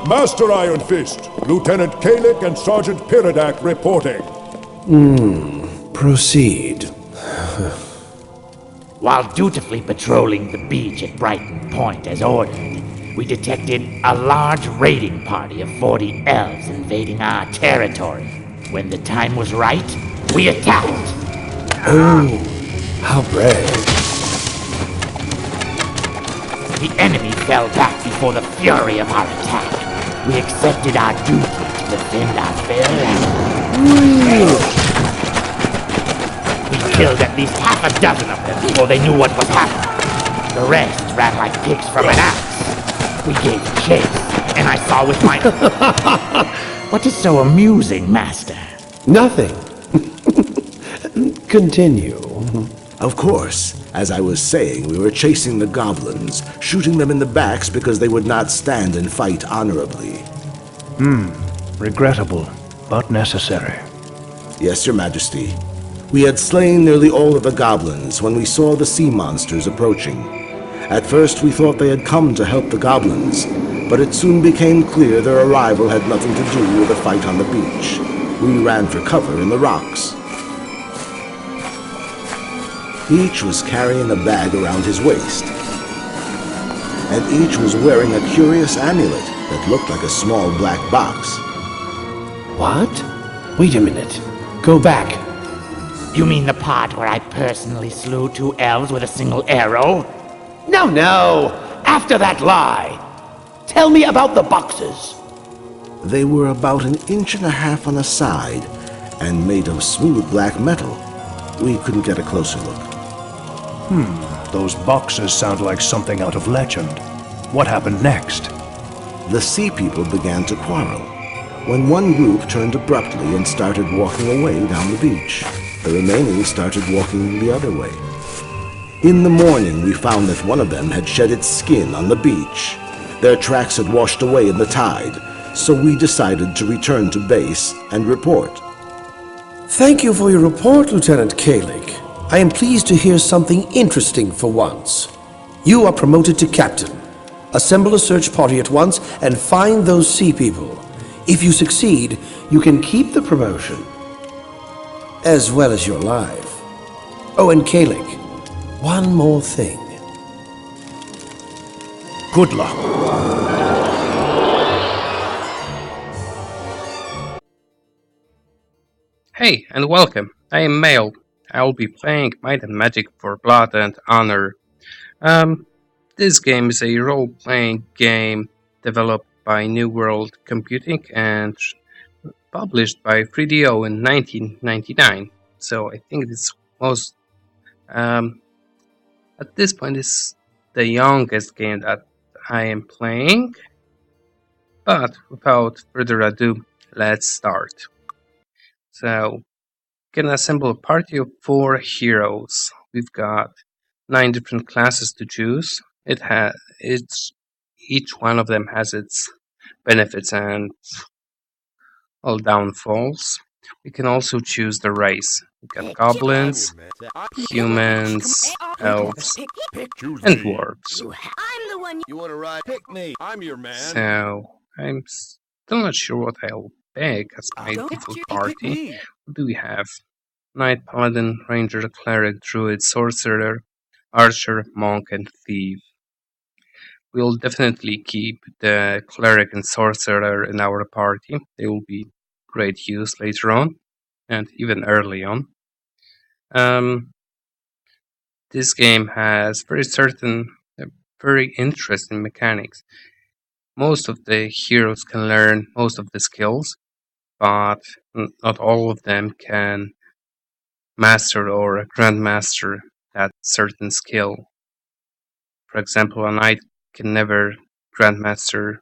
Master Iron Fist, Lieutenant Kalik and Sergeant Piridak reporting. Proceed. While dutifully patrolling the beach at Brighton Point as ordered, we detected a large raiding party of 40 elves invading our territory. When the time was right, we attacked. Oh, how brave. The enemy fell back before the fury of our attack. We accepted our duty to defend our fair land. We killed at least half a dozen of them before they knew what was happening. The rest ran like pigs from an axe. We gave chase, and I saw with my... What is so amusing, Master? Nothing. Continue. Of course. As I was saying, we were chasing the goblins, shooting them in the backs because they would not stand and fight honorably. Regrettable, but necessary. Yes, Your Majesty. We had slain nearly all of the goblins when we saw the sea monsters approaching. At first we thought they had come to help the goblins, but it soon became clear their arrival had nothing to do with the fight on the beach. We ran for cover in the rocks. Each was carrying a bag around his waist, and each was wearing a curious amulet that looked like a small black box. What? Wait a minute. Go back. You mean the part where I personally slew 2 elves with a single arrow? No! After that lie! Tell me about the boxes! They were about 1.5 inches on the side and made of smooth black metal. We couldn't get a closer look. Those boxes sound like something out of legend. What happened next? The sea people began to quarrel, when one group turned abruptly and started walking away down the beach. The remaining started walking the other way. In the morning, we found that one of them had shed its skin on the beach. Their tracks had washed away in the tide, so we decided to return to base and report. Thank you for your report, Lieutenant Kalik. I am pleased to hear something interesting for once. You are promoted to captain. Assemble a search party at once and find those sea people. If you succeed, you can keep the promotion, as well as your life. Oh, and Kalik, one more thing. Good luck. Hey, and welcome. I am MaeL. I will be playing Might and Magic for Blood and Honor. This game is a role-playing game developed by New World Computing and published by 3DO in 1999. So I think it's most, at this point, it's the youngest game that I am playing. But without further ado, let's start. So, can assemble a party of 4 heroes. We've got 9 different classes to choose. Each one of them has its benefits and all downfalls. We can also choose the race. We've got goblins, humans, elves, and dwarves. I'm the one you want to ride. Pick me. I'm your man. So, I'm still not sure what I'll pick as my default party. What do we have? Knight, Paladin, Ranger, Cleric, Druid, Sorcerer, Archer, Monk, and Thief. We'll definitely keep the Cleric and Sorcerer in our party. They will be great use later on, and even early on. This game has very interesting mechanics. Most of the heroes can learn most of the skills, but not all of them can master or grandmaster that certain skill. For example, a knight can never grandmaster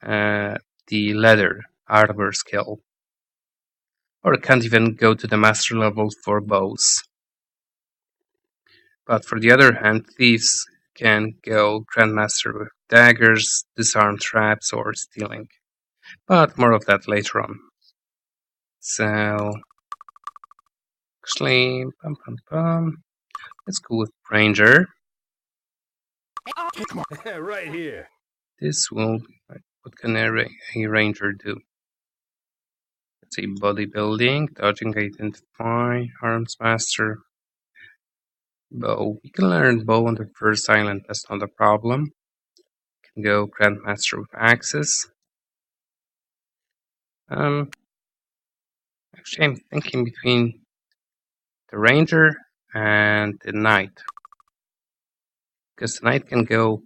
the leather armor skill, or can't even go to the master level for bows. But for the other hand, thieves can go grandmaster with daggers, disarm traps, or stealing. But more of that later on. So, actually, let's go with Ranger. Right here. This will, what What can a ranger do? Let's see, bodybuilding, dodging, identify, arms master, bow. We can learn bow on the first island, that's not a problem. Can go grandmaster with axes. Actually, I'm thinking between the ranger and the knight, because the knight can go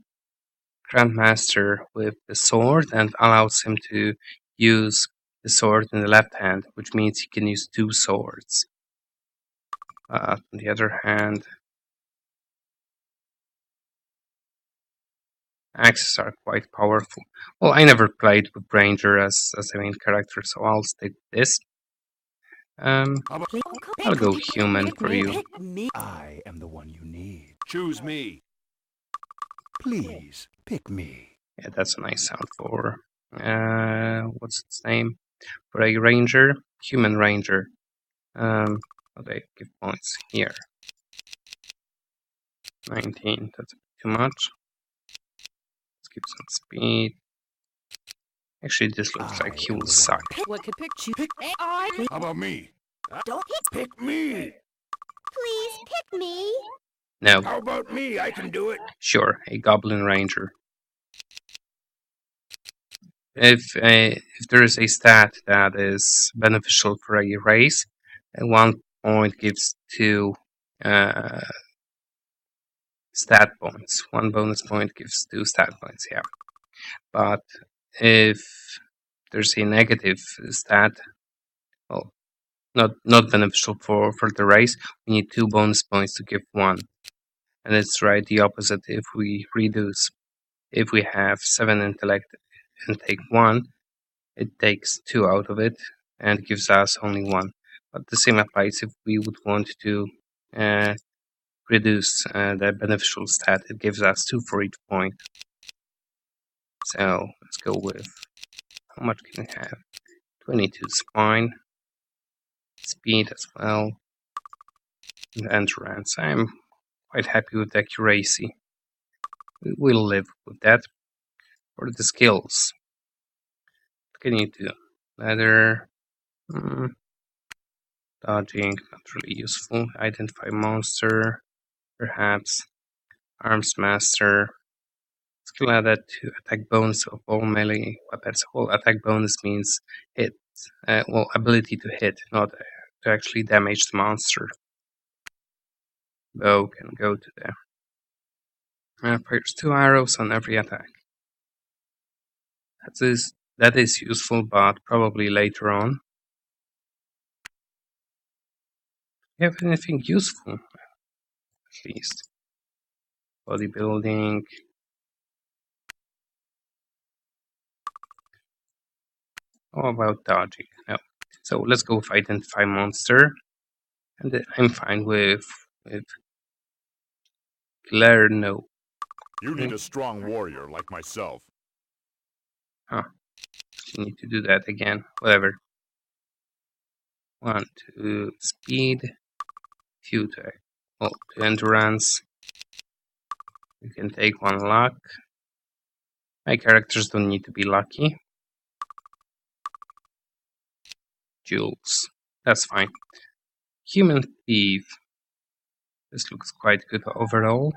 grandmaster with the sword and allows him to use the sword in the left hand, which means he can use two swords. On the other hand, axes are quite powerful. Well, I never played with Ranger as a main character, so I'll stick with this. I'll go human for you. I am the one you need. Choose me. Please, pick me. Yeah, that's a nice sound for, what's its name? For a ranger, human ranger. Okay, give points here. 19, that's too much. Let's give some speed. Actually, this looks like he will suck. What could pick you? How about me? Don't Pick me. please pick me. No, How about me? I can do it. sure, a Goblin Ranger. If there is a stat that is beneficial for a race, 1 point gives 2 stat points. 1 bonus point gives 2 stat points, yeah. But if there's a negative stat, well, not beneficial for the race, we need 2 bonus points to give 1. And it's right the opposite if we reduce. If we have 7 intellect and take 1, it takes 2 out of it and gives us only 1. But the same applies if we would want to reduce the beneficial stat. It gives us 2 for each point. So let's go with, how much can we have? 22 is fine. Speed as well. And endurance. I'm quite happy with accuracy. We'll live with that. For the skills, what can you do? Leather, dodging, not really useful. Identify monster, perhaps. Arms master. Skill added to attack bonus of all melee weapons. Well, attack bonus means hit. Well, ability to hit, not to actually damage the monster. Bow can go to there. Fires 2 arrows on every attack. That is useful, but probably later on. Do you have anything useful? At least. Bodybuilding. How about dodging? No. So let's go with identify monster. And I'm fine with Claire, no. You need a strong warrior like myself. Huh. You need to do that again. Whatever. 1, 2, speed. 2 to endurance. You can take 1 luck. My characters don't need to be lucky. Jewels. That's fine. Human thief. This looks quite good overall.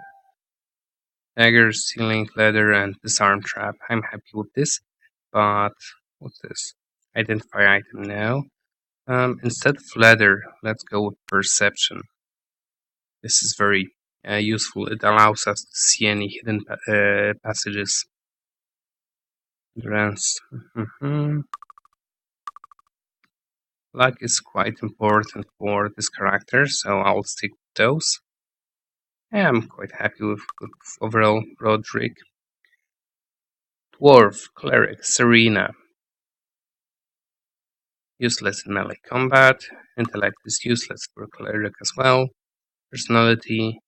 Dagger, stealing, leather, and disarm trap. I'm happy with this. But what's this? Identify item now. Instead of leather, let's go with perception. This is very useful. It allows us to see any hidden passages. Endurance. Luck is quite important for this character, so I'll stick with those. I'm quite happy with overall Roderick. Dwarf, Cleric, Serena. Useless in melee combat. Intellect is useless for Cleric as well. Personality,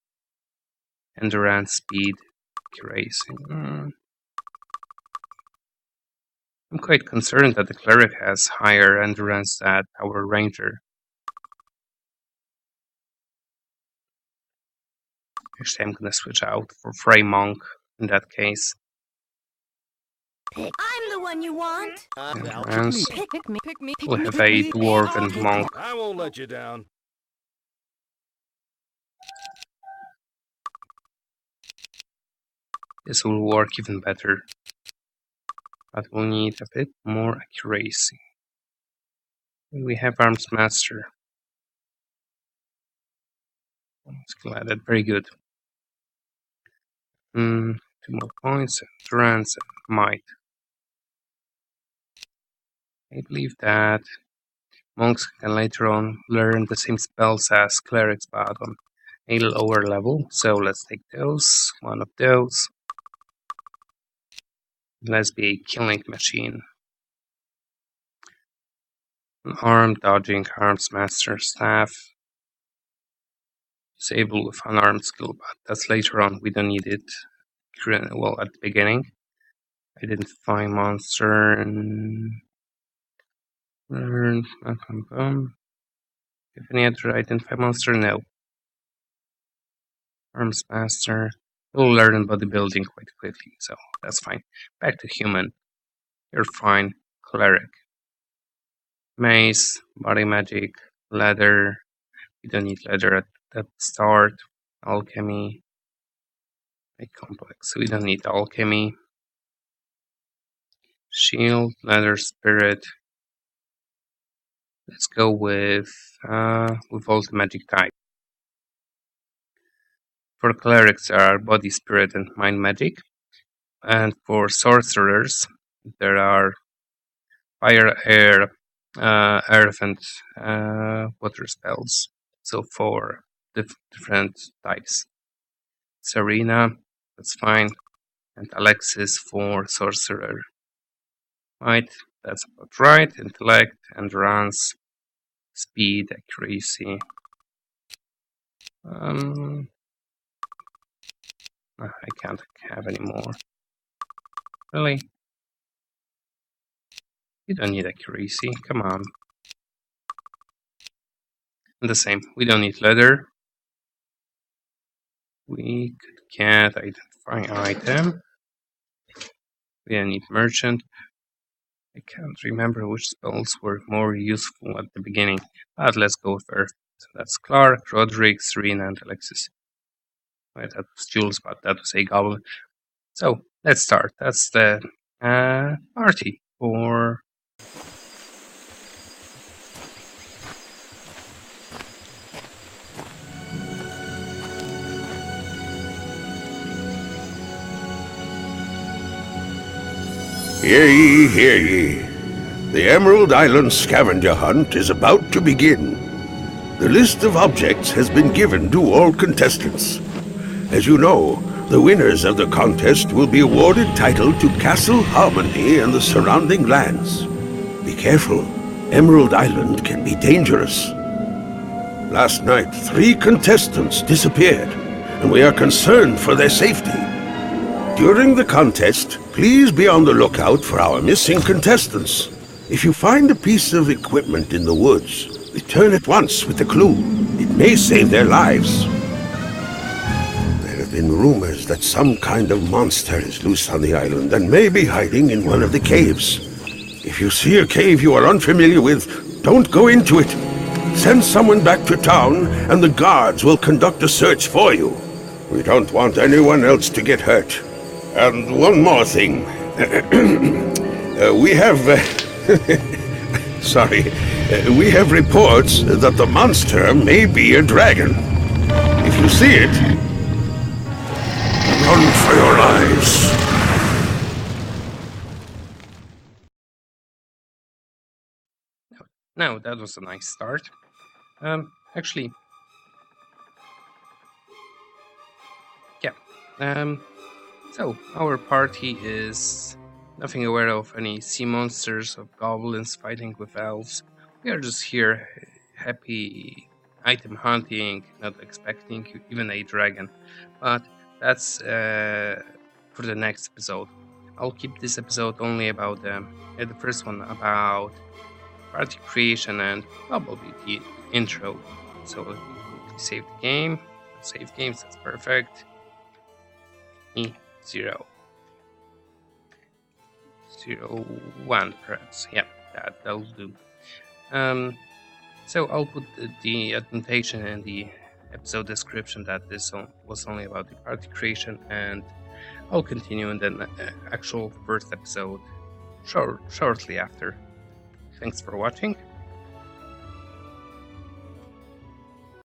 endurance, speed, accuracy. I'm quite concerned that the Cleric has higher endurance than our Ranger. Actually, I'm gonna switch out for Frey Monk in that case. I'm the one you want. Entrance. Pick me. We'll have a dwarf and monk. I won't let you down. This will work even better. But we'll need a bit more accuracy. We have Arms Master. Skill added, very good. 2 more points, Endurance and Might. I believe that monks can later on learn the same spells as clerics, but on a lower level. So let's take those, one of those. Let's be a killing machine. An arm, dodging, Arms Master, Staff. Disable with unarmed skill, but that's later on. We don't need it. Well, at the beginning. Identify monster and learn. If any other identify monster, no. Arms Master. We'll learn bodybuilding quite quickly, so that's fine. Back to human. You're fine. Cleric. Mace, body magic, leather. We don't need leather at the start. Alchemy. A complex. We don't need alchemy. Shield, leather, spirit. Let's go with all the magic type. For clerics there are body, spirit, and mind magic. And for sorcerers there are fire, air, earth, and water spells. So 4 different types. Serena, that's fine. And Alexis for sorcerer. Might, that's about right. Intellect, endurance, speed, accuracy. I can't have any more. Really? You don't need accuracy, come on. And the same, we don't need leather. We could get identifying item. We don't need merchant. I can't remember which spells were more useful at the beginning, but let's go first. So that's Clark, Roderick, Serena, and Alexis. Right, that was Jules, but that was a goblin. So let's start. That's the party for. Hear ye, hear ye. The Emerald Island scavenger hunt is about to begin. The list of objects has been given to all contestants. As you know, the winners of the contest will be awarded title to Castle Harmony and the surrounding lands. Be careful. Emerald Island can be dangerous. Last night, 3 contestants disappeared, and we are concerned for their safety. During the contest, please be on the lookout for our missing contestants. If you find a piece of equipment in the woods, return at once with the clue. It may save their lives. There have been rumors that some kind of monster is loose on the island and may be hiding in one of the caves. If you see a cave you are unfamiliar with, don't go into it. Send someone back to town and the guards will conduct a search for you. We don't want anyone else to get hurt. And one more thing. We have... sorry. We have reports that the monster may be a dragon. If you see it, run for your lives. No, that was a nice start. Actually... Yeah. So, our party is nothing aware of any sea monsters or goblins fighting with elves. We are just here, happy item hunting, not expecting even a dragon. But that's for the next episode. I'll keep this episode only about the first one about party creation and probably the intro. So let me quickly save the game. Save games, that's perfect. 0. 001, perhaps. Yeah, that'll do. So I'll put the annotation in the episode description that this was only about the party creation, and I'll continue in the actual first episode shortly after. Thanks for watching.